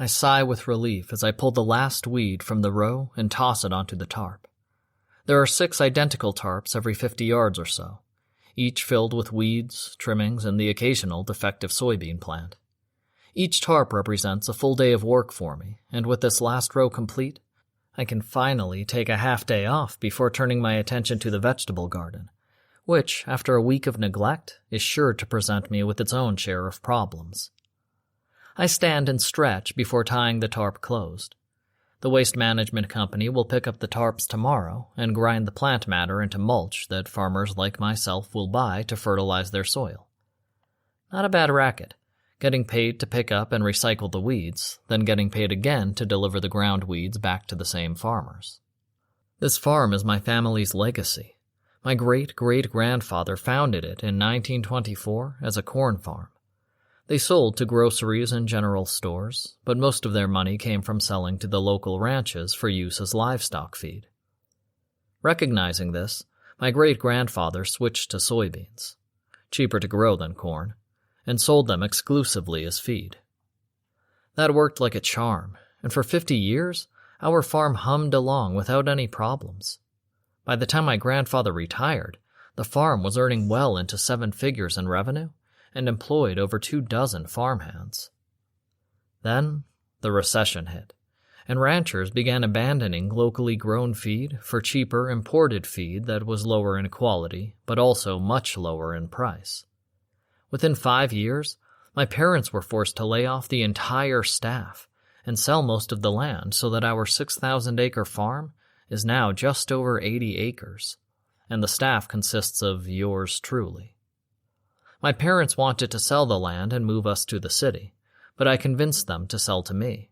I sigh with relief as I pull the last weed from the row and toss it onto the tarp. There are 6 identical tarps every 50 yards or so, each filled with weeds, trimmings, and the occasional defective soybean plant. Each tarp represents a full day of work for me, and with this last row complete, I can finally take a half day off before turning my attention to the vegetable garden, which, after a week of neglect, is sure to present me with its own share of problems. I stand and stretch before tying the tarp closed. The waste management company will pick up the tarps tomorrow and grind the plant matter into mulch that farmers like myself will buy to fertilize their soil. Not a bad racket, getting paid to pick up and recycle the weeds, then getting paid again to deliver the ground weeds back to the same farmers. This farm is my family's legacy. My great-great-grandfather founded it in 1924 as a corn farm. They sold to groceries and general stores, but most of their money came from selling to the local ranches for use as livestock feed. Recognizing this, my great-grandfather switched to soybeans, cheaper to grow than corn, and sold them exclusively as feed. That worked like a charm, and for 50 years, our farm hummed along without any problems. By the time my grandfather retired, the farm was earning well into 7 figures in revenue and employed over 24 farmhands. Then, the recession hit, and ranchers began abandoning locally grown feed for cheaper imported feed that was lower in quality, but also much lower in price. Within 5 years, my parents were forced to lay off the entire staff and sell most of the land so that our 6,000-acre farm is now just over 80 acres, and the staff consists of yours truly. My parents wanted to sell the land and move us to the city, but I convinced them to sell to me.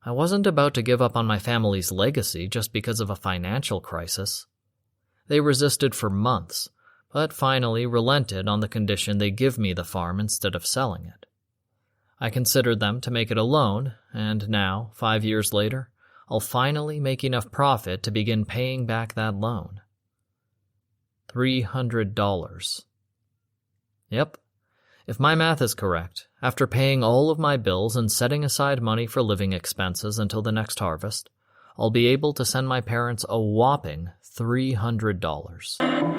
I wasn't about to give up on my family's legacy just because of a financial crisis. They resisted for months, but finally relented on the condition they give me the farm instead of selling it. I considered them to make it a loan, and now, 5 years later, I'll finally make enough profit to begin paying back that loan. $300. Yep. If my math is correct, after paying all of my bills and setting aside money for living expenses until the next harvest, I'll be able to send my parents a whopping $300.